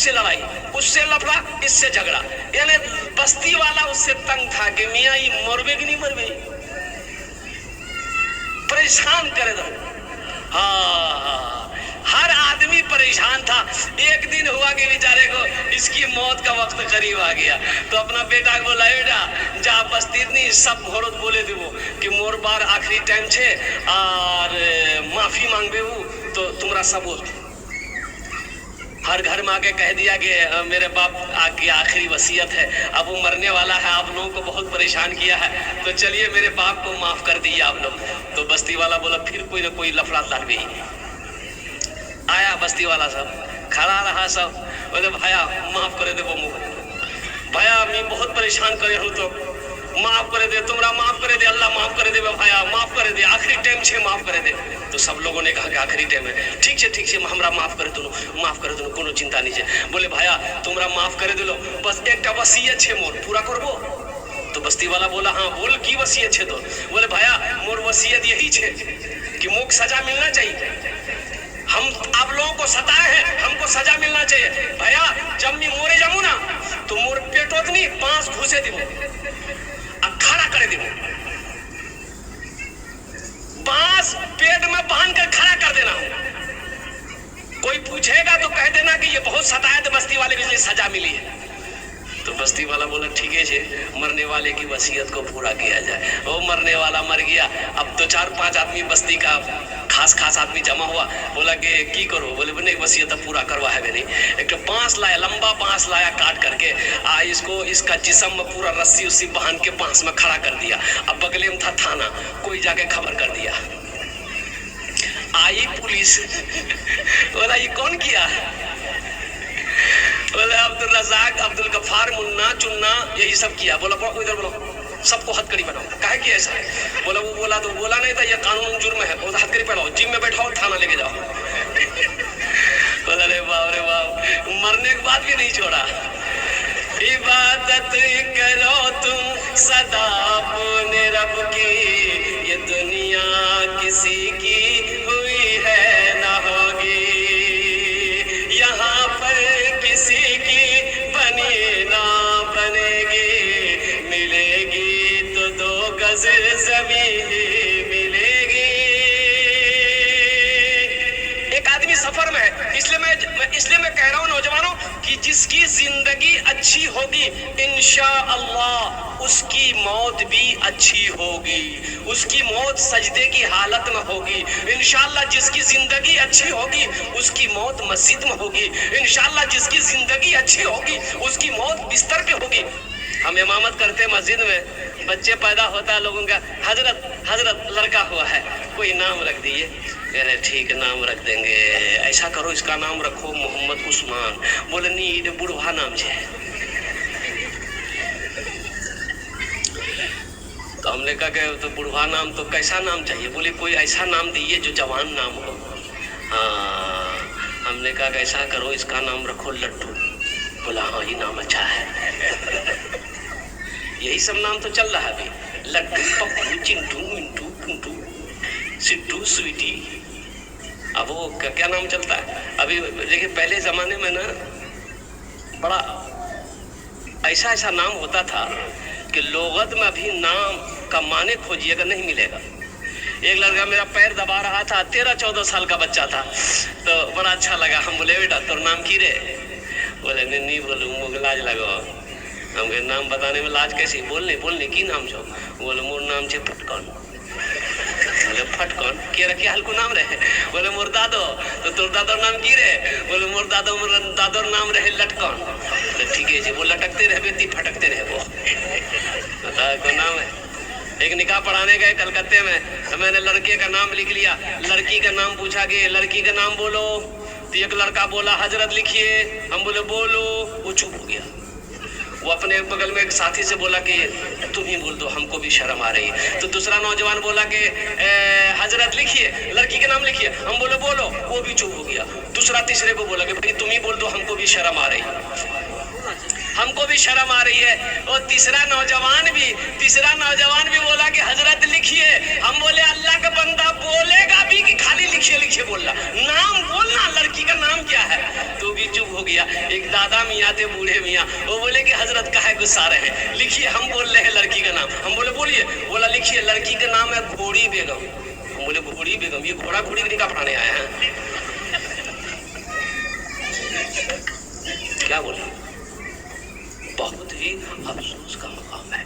उससे लड़ाई, उससे लफड़ा, इससे झगड़ा। यानी बस्ती वाला उससे तंग था कि मियाँ ये मरबे कि नहीं मरबे, परेशान करे दो। हाँ, हर आदमी परेशान था। एक दिन हुआ कि बेचारे को इसकी मौत का वक्त करीब आ गया, तो अपना बेटा को बोला, बेटा जा बस्ती नहीं सब घोरत बोले देवो कि मोर बार आखिरी टाइम छे और माफी मांगबे तो तुम्हारा सबूत। हर घर में आके कह दिया कि मेरे बाप की आखिरी वसीयत है, अब वो मरने वाला है, आप लोगों को बहुत परेशान किया है, तो चलिए मेरे बाप को माफ कर दीजिए आप लोग। तो बस्ती वाला बोला फिर कोई ना कोई लफड़ा लड़ गई। आया बस्ती वाला सब खड़ा रहा, सब बोले भैया माफ करे दे बमू, भैया मैं बहुत परेशान करे हूँ, तो माफ करे दे, तुमरा माफ करे दे, अल्लाह माफ करे दे भैया, माफ करे दे, आखिरी टाइम छे माफ करे दे। तो सब लोगों ने कहा कि आखिरी टाइम है, ठीक है हमरा माफ करे दोनों, माफ करे दोनों, कोनो चिंता नहीं है। बोले भैया तुमरा माफ करे दिलो, बस एक वसीयत छे मोर, पूरा करबो। तो बस्ती वाला बोला हाँ बोल की वसीयत छे तो। बोले भैया मोर वसीयत यही छे कि मोक सजा मिलना चाहिए, हम आप लोगों को सताए हैं, हमको सजा मिलना चाहिए। भैया जब मैं मोरे जाऊं ना तो मोर पेटोत नहीं बांस घुसे दिबो, खड़ा करे देबो, बांस पेट में बांध कर खड़ा कर देना। कोई पूछेगा तो कह देना कि ये बहुत सताया तो बस्ती वाले को सजा मिली है। तो बस्ती वाला बोला ठीक है, मरने वाले की वसीयत को पूरा किया जाए। वो मरने वाला मर गया, अब तो 4-5 आदमी बस्ती का खास आदमी जमा हुआ, बोला कि की करो, बोले बने वसीयत पूरा करवा है नहीं। एक तो बांस लाया, लंबा बांस लाया काट करके, इसको इसका जिस्म में पूरा रस्सी उसी बांध के बांस में खड़ा कर दिया। अब बगले में था थाना, कोई जाके खबर कर दिया। आई पुलिस, बोला ये कौन किया, बोले अब्दुल रज़ाक, अब्दुल गफ्फार, मुन्ना, चुन्ना यही सब किया। बोला इधर बोलो, सबको हथकड़ी बनाओ। काहे कि ऐसा है, बोला वो बोला तो बोला नहीं था ये कानून जुर्म है, वो हथकड़ी पहनाओ, जिम में बैठाओ, थाना लेके जाओ। बोला रे बाप, मरने के बाद भी नहीं छोड़ा। इबादत करो तुम सदा अपने रब की, ये दुनिया किसी की हुई है ना होगी, यहाँ पर किसी की बनी ना बनेगी, मिलेगी तो 2 गज ज़मीन मिलेगी। एक आदमी सफर में है, इसलिए मैं कह रहा हूँ नौजवानों कि जिसकी जिंदगी अच्छी होगी इंशाअल्लाह उसकी मौत भी अच्छी होगी, उसकी मौत सजदे की हालत में होगी। इंशाअल्लाह जिसकी जिंदगी अच्छी होगी उसकी मौत मस्जिद में होगी। इंशाअल्लाह जिसकी जिंदगी अच्छी होगी उसकी मौत बिस्तर पे होगी। हम इमामत करते मस्जिद में, बच्चे पैदा होता है लोगों का, हजरत लड़का हुआ है, कोई नाम रख दिए। अरे ठीक नाम रख देंगे, ऐसा करो इसका नाम रखो मोहम्मद उस्मान। बोले नहीं बुढ़वा नाम है। तो हमने कहा कि तो बुढ़वा नाम तो कैसा नाम चाहिए, बोले कोई ऐसा नाम दीजिए जो जवान नाम हो। हाँ, हमने कहा कि ऐसा करो इसका नाम रखो लड्डू। बोला हाँ ये नाम अच्छा है। यही सब नाम तो चल रहा है अभी, लड्डू, पप्पू, चिंटू, मिंटू, पुंटू, सिट्टू, स्वीटी। अब वो क्या नाम चलता है अभी। देखिए पहले जमाने में ना बड़ा ऐसा नाम होता था कि लोगत में अभी नाम का माने खोजिएगा नहीं मिलेगा। एक लड़का मेरा पैर दबा रहा था, 13-14 साल का बच्चा था, तो बड़ा अच्छा लगा। हम बोले बेटा तोर नाम की रे, बोले नहीं बोलूँ मुझे लाज लगो। हम कहे नाम बताने में लाज कैसी, बोलने की नाम छो। बोले मोर नाम छे फटकन। बोले फटकन के रखे हल्को नाम रहे। बोले मोर दादो, तो तोर दादोर नाम की रे, बोले मोर दादोर नाम रहे लटकन। तो ठीक है जी, वो लटकते रहे ती फटकते रहे वो को नाम है। एक निकाह पढ़ाने गए कलकत्ते में, तो मैंने लड़के का नाम लिख लिया, लड़की का नाम पूछा कि लड़की का नाम बोलो, तो एक लड़का बोला हजरत लिखिए। हम बोले बोलो, वो चुप हो गया। वो अपने बगल में एक साथी से बोला कि तुम ही बोल दो, हमको भी शर्म आ रही है। तो दूसरा नौजवान बोला कि हजरत लिखिए, लड़की के नाम लिखिए। हम बोले बोलो, वो भी चुप हो गया। दूसरा तीसरे को बोला कि भाई तुम ही बोल दो, हमको भी शर्म आ रही है, हमको भी शर्म आ रही है। और तीसरा नौजवान भी बोला कि हजरत लिखिए। हम बोले अल्लाह का बंदा बोलेगा भी कि खाली लिखिए लिखिए बोलना, नाम बोलना, लड़की का नाम क्या है। तो भी चुप हो गया। एक दादा मियाँ थे, बूढ़े मियाँ, वो बोले कि हजरत काहे गुस्सा रहे हैं, लिखिए, हम बोल रहे हैं लड़की का नाम। हम बोले बोलिए। बोला लिखिए, लड़की का नाम है घोड़ी बेगम। हम बोले घोड़ी बेगम, ये घोड़ा घोड़ी का पढ़ाने आए हैं क्या बोले। बहुत ही अफसोस का मकाम है।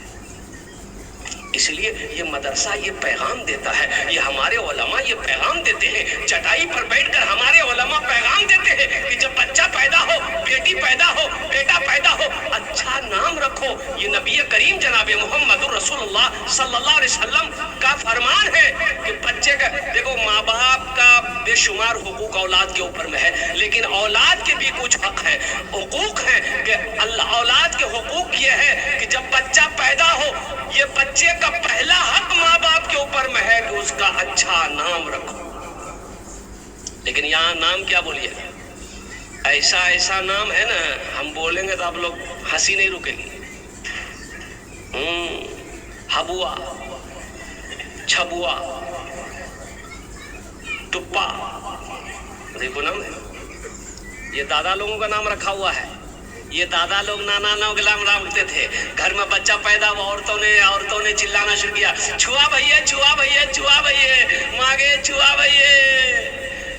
इसलिए ये मदरसा ये पैगाम देता है, ये हमारे उलमा ये पैगाम देते हैं, चटाई पर बैठकर हमारे उलमा पैगाम देते हैं कि जब बच्चा पैदा हो, बेटी पैदा हो, बेटा पैदा हो, अच्छा नाम रखो। ये नबी करीम जनाब मोहम्मद रसूलुल्लाह सल्लल्लाहु अलैहि वसल्लम का फरमान है कि बच्चे का, देखो माँ बाप का बेशुमार हुकूक औलाद के ऊपर में है, लेकिन औलाद के भी कुछ हक है, हुकूक है कि अल्लाह औलाद के हुकूक ये है कि जब बच्चा पैदा हो, ये बच्चे का पहला हक माँ बाप के ऊपर में है कि उसका अच्छा नाम रखो। लेकिन यहाँ नाम क्या बोलिए, ऐसा ऐसा नाम है ना, हम बोलेंगे तो आप लोग हंसी नहीं रुकेगी। हबुआ, छबुआ, टुप्पा, देखो नाम है, ये दादा लोगों का नाम रखा हुआ है। ये दादा लोग नाना नाम रखते थे। घर में बच्चा पैदा हुआ, औरतों ने चिल्लाना शुरू किया, छुआ भैया, छुआ भैया, छुआ भैया, मांगे छुआ भैया।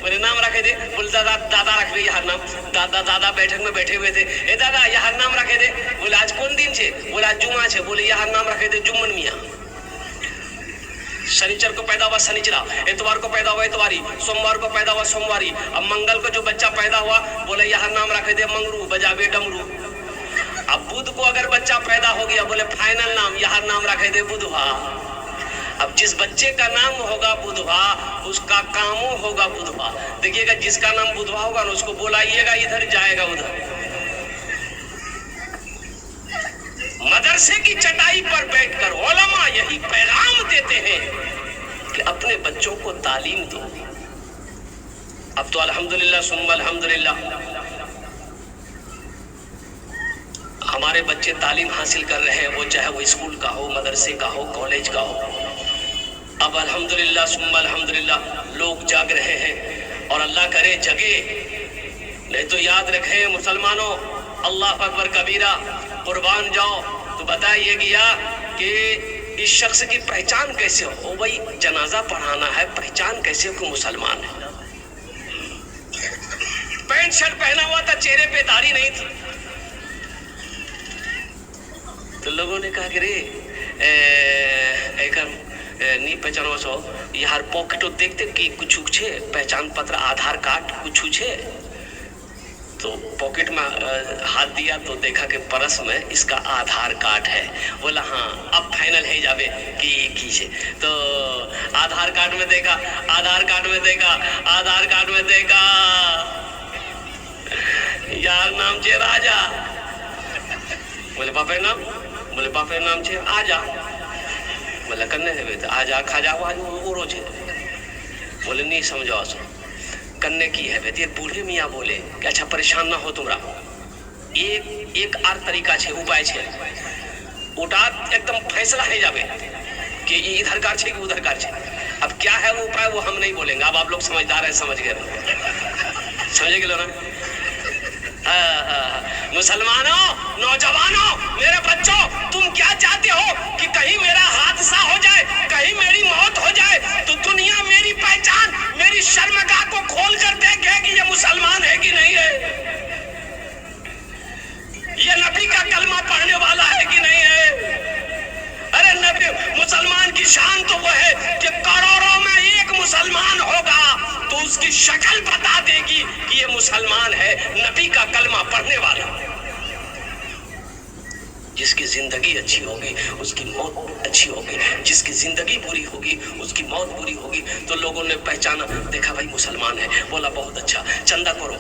बोले नाम रखे थे। बोले दादा रख दे यार नाम। दादा बैठक में बैठे हुए थे, ए दादा यार नाम रखे थे। बोले आज कौन दिन छे? बोले आज जुमा छे। बोले यार नाम रखे थे जुम्मन मियाँ। शनिचर को पैदा हुआ शनिचरा, इतवार को पैदा हुआ इतवारी, सोमवार को पैदा हुआ सोमवारी। अब मंगल को जो बच्चा पैदा हुआ, बोले यहाँ नाम रखे दे मंगरू, बजाबे डमरू। अब बुध को अगर बच्चा पैदा हो गया, बोले फाइनल नाम यहाँ नाम रखे दे बुधवा। अब जिस बच्चे का नाम होगा बुधवा, उसका कामों होगा बुधवा। देखिएगा, जिसका नाम बुधवा होगा ना, उसको बुलाइएगा इधर, जाएगा उधर। मदरसे की चटाई पर बैठकर उलमा यही पैगाम देते हैं कि अपने बच्चों को तालीम दो। अब तो अल्हम्दुलिल्लाह सुम्मा अल्हम्दुलिल्लाह हमारे बच्चे तालीम हासिल कर रहे हैं, वो चाहे वो स्कूल का हो, मदरसे का हो, कॉलेज का हो। अब अल्हम्दुलिल्लाह सुम्मा अल्हम्दुलिल्लाह लोग जाग रहे हैं, और अल्लाह करे जगे। नहीं तो याद रखें मुसलमानों, अल्लाह अकबर कबीरा, कुर्बान जाओ। तो बताइए गया कि इस शख्स की पहचान कैसे हो। भाई जनाजा पढ़ाना है, पहचान कैसे हो मुसलमान है। पैंट शर्ट पहना हुआ था, चेहरे पे दाढ़ी नहीं थी। तो लोगों ने कहा कि रे नी पहचान सो यार पॉकेटो देखते कि कुछ छे, पहचान पत्र, आधार कार्ड कुछ छे। तो पॉकेट में हाथ दिया तो देखा कि परस में इसका आधार कार्ड है। बोला हाँ अब फाइनल है जावे कि छे। तो आधार कार्ड में देखा, आधार कार्ड में देखा, आधार कार्ड में देखा, यार नाम छे राजा। बोले बापे नाम? बोले बापे नाम छे आजा। बोले कन्ने है आजा खाजा ओरो छे। बोले नहीं समझो सो कन्ने की है बेटी। बूढ़े मियाँ बोले कि अच्छा परेशान ना हो तुमरा, एक आर तरीका छे, उपाय छे। उठा एकदम फैसला है जावे कि इधर कार छे कि उधर कार छे। अब क्या है वो उपाय, वो हम नहीं बोलेंगे। अब आप लोग समझदार हैं, समझ गए, समझे गए ना। मुसलमानों, नौजवानों, मेरे बच्चों, तुम क्या चाहते हो कि कहीं मेरा हादसा हो जाए, कहीं मेरी मौत हो जाए तो दुनिया मेरी पहचान, मेरी शर्मगाह को खोल कर देखे कि ये मुसलमान है कि नहीं है, ये नबी का कलमा पढ़ने वाला है कि नहीं है। अरे नबी, मुसलमान की शान तो वो है कि करोड़ों में एक मुसलमान होगा तो उसकी शक्ल बता देगी कि ये मुसलमान है, नबी का कलमा पढ़ने वाला। जिसकी जिंदगी अच्छी होगी उसकी मौत अच्छी होगी, जिसकी जिंदगी बुरी होगी उसकी मौत बुरी होगी। तो लोगों ने पहचाना, देखा भाई मुसलमान है। बोला बहुत अच्छा, चंदा करो,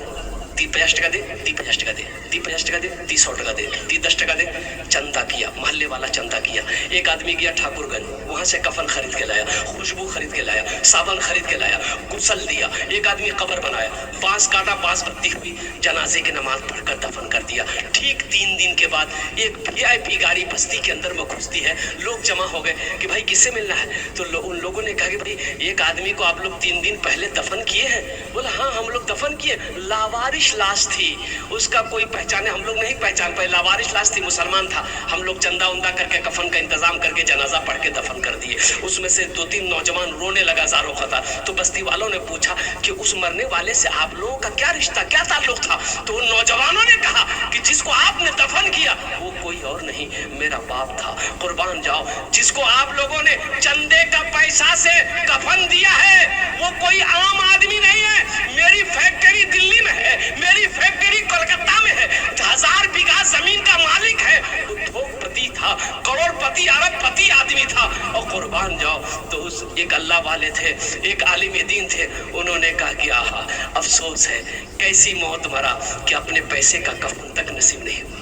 दी 50 टका दे, दी 50 टका दे, दी 50 टका दे, दी 100 टका दे, दी 10 टका दे। चंदा किया, मोहल्ले वाला चंदा किया। एक आदमी गया ठाकुरगंज, वहां से कफन खरीद के लाया, खुशबू खरीद के लाया, साबन खरीद के लाया, गुसल दिया। एक आदमी कब्र बनाया, बांस काटा, बांस बत्ती हुई, जनाजे की नमाज पढ़कर दफन कर दिया। ठीक 3 दिन के बाद एक VIP गाड़ी बस्ती के अंदर में घुसती है। लोग जमा हो गए कि भाई किससे मिलना है? तो उन लोगों ने कहा कि भाई एक आदमी को आप लोग 3 दिन पहले दफन किए हैं। बोला हाँ हम लोग दफन किए, लावारिश लाश थी, उसका कोई पहचाने, हम लोग नहीं पहचान पाए, लावारिश लाश थी, मुसलमान था। हम लोग चंदा उंदा करके कफन का इंतजाम करके जनाजा पढ़ के दफन कर दिए। उसमें से 2-3 नौजवान रोने लगा, ज़ारो खता। तो बस्ती वालों ने पूछा कि उस मरने वाले से आप लोगों का क्या रिश्ता, क्या ताल्लुक था? तो उन नौजवानों ने कहा कि जिसको आपने दफन किया वो कोई और नहीं, मेरा बाप था। कुर्बान जाओ, जिसको आप लोगों ने चंदे का पैसा से कफन दिया है वो कोई आम आदमी नहीं है। मेरी फैक्ट्री दिल्ली में है, मेरी फैक्ट्री कोलकाता में है, 1000 बीघा जमीन का मालिक है। उद्योगपति था, करोड़पति अरबपति आदमी था। और कुर्बान जाओ, तो उस एक अल्लाह वाले थे, एक आलिम दीन थे, उन्होंने कहा कि आहा अफसोस है, कैसी मौत मरा कि अपने पैसे का कफन तक नसीब नहीं हुआ।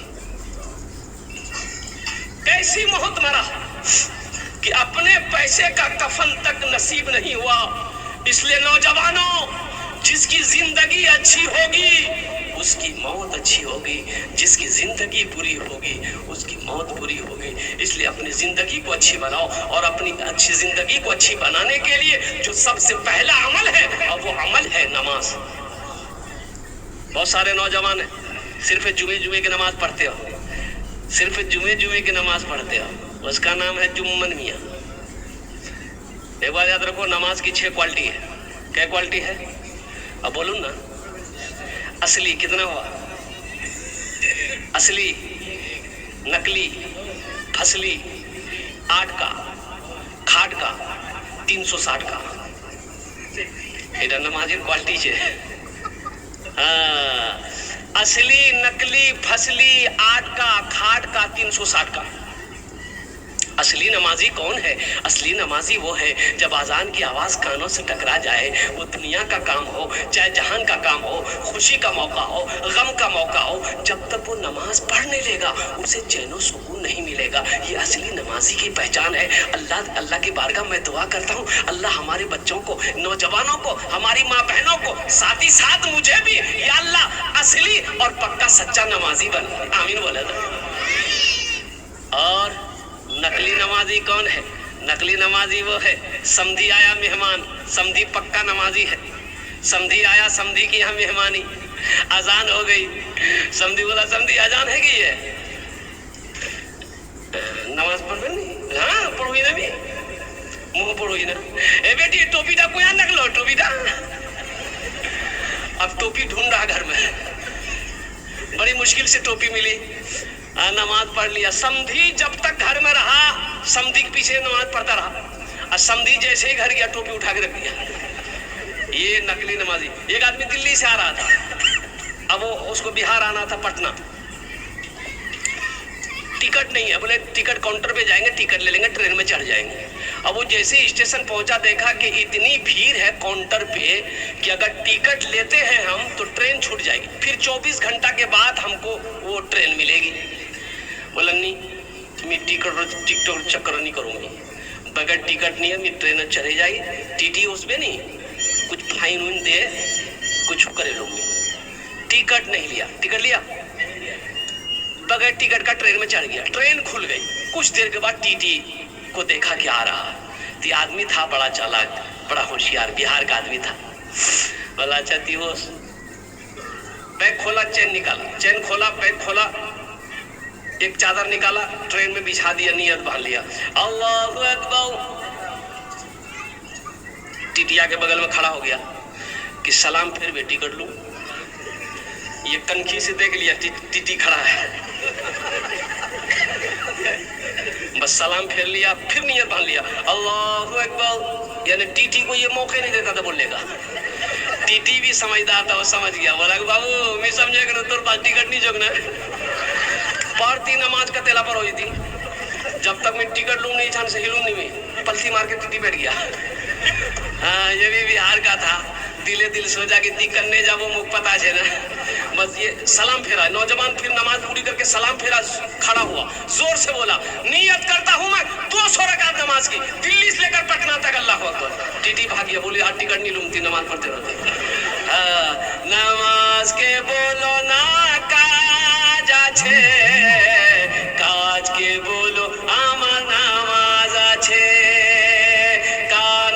कैसी मौत मरा कि अपने पैसे का कफन तक नसीब नहीं हुआ। इसलिए नौजवानों, जिसकी जिंदगी अच्छी होगी उसकी मौत अच्छी होगी, जिसकी जिंदगी बुरी होगी उसकी मौत बुरी होगी। इसलिए अपनी जिंदगी को अच्छी बनाओ, और अपनी अच्छी जिंदगी को अच्छी बनाने के लिए जो सबसे पहला अमल है, और वो अमल है नमाज। बहुत सारे नौजवान सिर्फ जुमे की नमाज पढ़ते हो, सिर्फ जुमे की नमाज पढ़ते हो, उसका नाम है जुम्मन मियाँ। एक बात याद रखो, नमाज की 6 क्वालिटी है। क्या क्वालिटी है? अब बोलूं ना, असली कितना हुआ? असली, नकली, फसली, 8 का, खाट का, 360 का। এটা नमाजेर क्वालिटी है। हाँ, असली, नकली, फसली, 8 का, खाट का, 360 का। असली नमाजी कौन है? असली नमाजी वो है जब अजान की आवाज कानों से टकरा जाए, वो दुनिया का काम हो चाहे जहान का काम हो, खुशी का मौका हो, गम का मौका हो, जब तक वो नमाज पढ़ नहीं लेगा उसे चैनो सुकून नहीं मिलेगा। ये असली नमाजी की पहचान है। अल्लाह की बारगाह में दुआ करता हूँ, अल्लाह हमारे बच्चों को, नौजवानों को, हमारी माँ बहनों को, साथ ही साथ मुझे भी, या अल्लाह असली और पक्का सच्चा नमाजी बना। आमीन बोले ना। और नकली नमाजी कौन है? नकली नमाजी वो है, समधी आया मेहमान, समधी पक्का नमाजी है। समधी आया, समधी की यहाँ मेहमानी, अजान हो गई, समधी बोला समधी अजान है कि ये नमाज पढ़ नहीं? हाँ पढ़ोगी ना, भी मुँह पढ़ोगी ना। ए बेटी टोपीटा को यहाँ नकलो, टोपीटा। अब टोपी ढूंढ रहा घर में, बड़ी मुश्किल से टोपी मिली, नमाज पढ़ लिया। समधी जब तक घर में रहा, समधी के पीछे नमाज पढ़ता रहा, और समधी जैसे ही घर गया टोपी उठा के रख दिया। ये नकली नमाजी। एक आदमी दिल्ली से आ रहा था, अब वो उसको बिहार आना था, पटना, टिकट नहीं है। बोले टिकट काउंटर पे जाएंगे, टिकट ले लेंगे, ट्रेन में चढ़ जाएंगे। अब वो जैसे ही स्टेशन पहुंचा, देखा कि इतनी भीड़ है काउंटर पे कि अगर टिकट लेते हैं हम तो ट्रेन छूट जाएगी, फिर 24 घंटा के बाद हमको वो ट्रेन मिलेगी। बोला नहीं, मैं टिकट चक्कर नहीं करूंगी, बगैर टिकट नहीं है, मैं ट्रेन चले जाएगी, टीटी उसमें नहीं कुछ फाइन उन दे, कुछ करे लूंगी। टिकट नहीं लिया, टिकट लिया, बगैर टिकट का ट्रेन में चढ़ गया। ट्रेन खुल गई, कुछ देर के बाद टीटी को देखा कि आ रहा। तो आदमी था बड़ा चालाक, बड़ा होशियार, बिहार का आदमी था। बोला अच्छा तिहोस, बैग खोला, चैन निकाला, चैन खोला, बैग खोला, एक चादर निकाला, ट्रेन में बिछा दिया, नियत बांध लिया, अल्लाहु अकबर। टिटिया के बगल में खड़ा हो गया कि सलाम फिर भी टिकट लूं। ये कनखी से देख लिया टीटी खड़ा है, बस सलाम फेर लिया, फिर नियत बांध लिया, अल्लाहु अकबर। यानी टीटी को ये मौके नहीं देता था बोलने का। टीटी भी समझदार था, वो समझ गया। बोला बाबू मैं समझे कर तोर पास टिकट नहीं जोगना, पढ़ती नमाज का तेला पर हुई थी, जब तक मैं टिकट लूँ नहीं, छान से हिलूँ नहीं, मैं पलथी मार के टीटी बैठ गया। हाँ ये भी बिहार का था, दिले दिल सोचा कि ती करने जाबो मुख पता है ना, बस ये सलाम फेरा। नौजवान फिर नमाज पूरी करके सलाम फेरा, खड़ा हुआ, जोर से बोला, नियत करता हूं मैं 200 रकात नमाज की, दिल्ली से लेकर पटना तक। अल्लाह अकबर। टीटी भागिया, बोली आज टिकट नहीं लूंगी, नमाज पढ़ते रहते। नमाज के बोलो ना काज আছে, काज के बोलो আমার নামাজ আছে,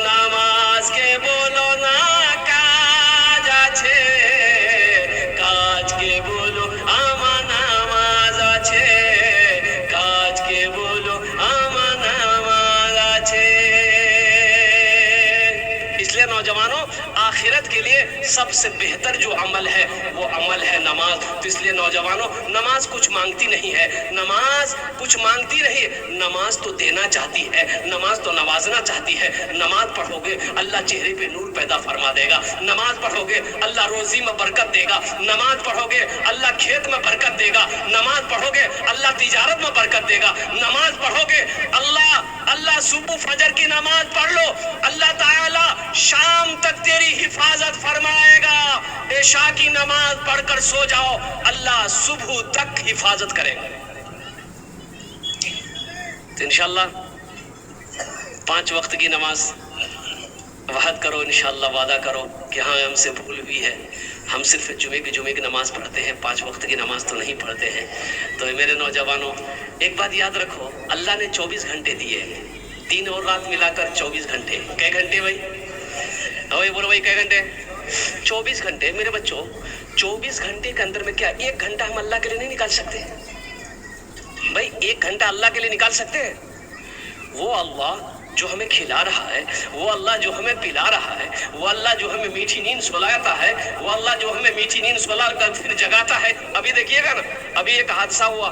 নামাজ के बोलो ना काज আছে, काज के बोलो আমার নামাজ আছে, काज के बोलो আমার নামাজ আছে। इसलिए नौजवानों, आखिरत के लिए सबसे बेहतर जो अमल है वो अमल है नमाज। तो इसलिए नौजवानों, नमाज कुछ मांगती नहीं है, नमाज कुछ मांगती नहीं, नमाज तो देना चाहती है, नमाज तो नवाजना चाहती है। नमाज पढ़ोगे अल्लाह चेहरे पे नूर पैदा फरमा देगा, नमाज पढ़ोगे अल्लाह रोजी में बरकत देगा, नमाज पढ़ोगे अल्लाह खेत में बरकत देगा, नमाज पढ़ोगे अल्लाह तिजारत में बरकत देगा, नमाज पढ़ोगे अल्लाह सुबह फजर की नमाज पढ़ लो, अल्लाह ताला शाम तक तेरी हिफाजत फरमाएगा। इशा की नमाज पढ़कर सो जाओ, अल्लाह सुबह तक हिफाजत करेगा। तो इंशाअल्लाह 5 वक्त की नमाज वहद करो, इंशाअल्लाह वादा करो कि हाँ हमसे भूल हुई है, हम सिर्फ जुमे की नमाज पढ़ते हैं, 5 वक्त की नमाज तो नहीं पढ़ते हैं। तो मेरे नौजवानों, एक बात याद रखो, अल्लाह ने 24 घंटे दिए, दिन और रात मिलाकर 24 घंटे। कै घंटे भाई? भाई बोलो भाई, कै घंटे? 24 घंटे। मेरे बच्चों, 24 घंटे के अंदर में क्या 1 घंटा हम अल्लाह के लिए नहीं निकाल सकते? भाई 1 घंटा अल्लाह के लिए निकाल सकते हैं? वो अल्लाह जो हमें खिला रहा है, वो अल्लाह जो हमें पिला रहा है, वो अल्लाह जो हमें मीठी नींद सुलाता है, वो अल्लाह जो हमें मीठी नींद सुला कर फिर जगाता है। अभी देखिएगा ना, अभी एक हादसा हुआ,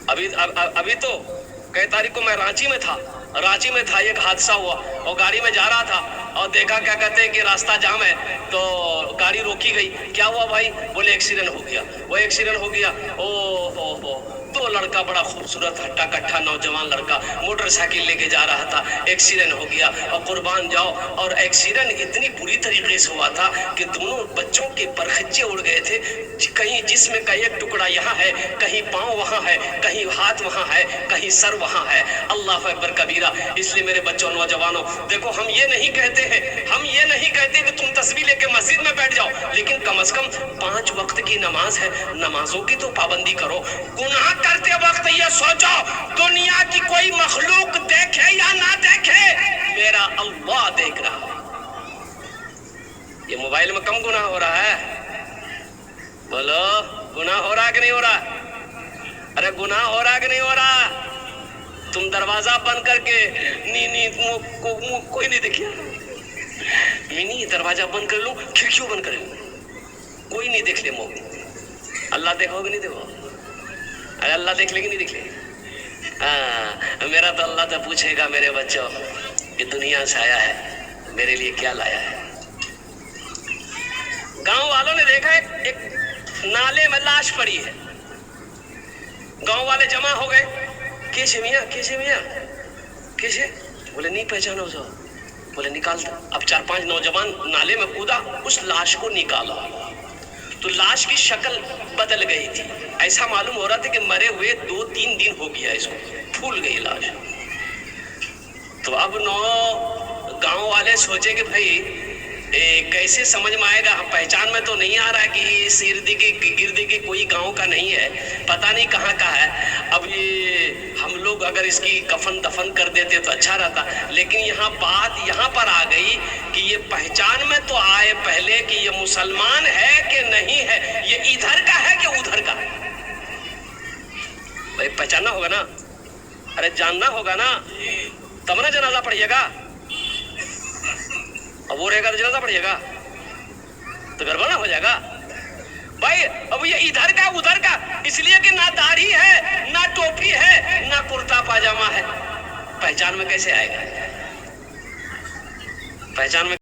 अभी तो कई तारीख को मैं रांची में था, एक हादसा हुआ और गाड़ी में जा रहा था और देखा क्या कहते हैं कि रास्ता जाम है, तो गाड़ी रोकी गई। क्या हुआ भाई? बोले एक्सीडेंट हो गया। वो एक्सीडेंट हो गया, ओ हो, तो लड़का बड़ा खूबसूरत हट्टा कट्ठा नौजवान लड़का मोटरसाइकिल लेके जा रहा था, एक्सीडेंट हो गया। और कुर्बान जाओ, और एक्सीडेंट इतनी बुरी तरीके से हुआ था कि दोनों बच्चों के परखच्चे उड़ गए थे, कहीं जिस्म का एक टुकड़ा यहाँ है, कहीं पाँव वहाँ है, कहीं हाथ वहाँ है, कहीं सर वहाँ है। अल्लाह अकबर कबीरा। इसलिए मेरे बच्चों, नौजवानों, देखो हम ये नहीं कहते कि तुम तस्बीह लेके मस्जिद में बैठ जाओ, लेकिन कम से कम 5 वक्त की नमाज है, नमाजों की तो पाबंदी करो। गुनाह करते वक्त ये सोचो, दुनिया की कोई मखलूक देखे या ना देखे, मेरा अल्लाह देख रहा है। ये मोबाइल में कम गुनाह हो रहा है? बोलो, गुनाह हो रहा कि नहीं हो रहा? अरे गुनाह हो रहा कि नहीं हो रहा? तुम दरवाजा बंद करके कोई नहीं देखिए, मिनी दरवाजा बंद कर लूं, खिड़कियों बंद कर लूं, कोई नहीं देख ले, मोह अल्लाह देखोगे नहीं देखो? अरे अल्लाह देख लेगी नहीं देख लेगी? मेरा तो अल्लाह तो पूछेगा, मेरे बच्चों ये दुनिया से आया है, मेरे लिए क्या लाया है? गांव वालों ने देखा एक नाले में लाश पड़ी है, गांव वाले जमा हो गए, कैसे मियाँ कैसे? बोले नहीं पहचाना उसे। बोले निकालता। अब 4-5 नौजवान नाले में कूदा, उस लाश को निकाला तो लाश की शक्ल बदल गई थी, ऐसा मालूम हो रहा था कि मरे हुए 2-3 दिन हो गया, इसको फूल गई लाश। तो अब गांव वाले सोचे कि भाई कैसे समझ में आएगा, पहचान में तो नहीं आ रहा कि इस गिरदी के कोई गांव का नहीं है, पता नहीं कहाँ का है। अब ये हम लोग अगर इसकी कफन दफन कर देते तो अच्छा रहता, लेकिन बात यहाँ पर आ गई कि ये पहचान में तो आए पहले कि ये मुसलमान है कि नहीं है, ये इधर का है कि उधर का। भाई पहचानना होगा ना, अरे जानना होगा ना, तब ना जनाजा पढ़िएगा। अब वो रहेगा तो जनाजा पड़िएगा तो गड़बड़ ना हो जाएगा भाई। अब ये इधर का उधर का, इसलिए कि ना दाढ़ी है, ना टोपी है, ना कुर्ता पाजामा है, पहचान में कैसे आएगा? पहचान में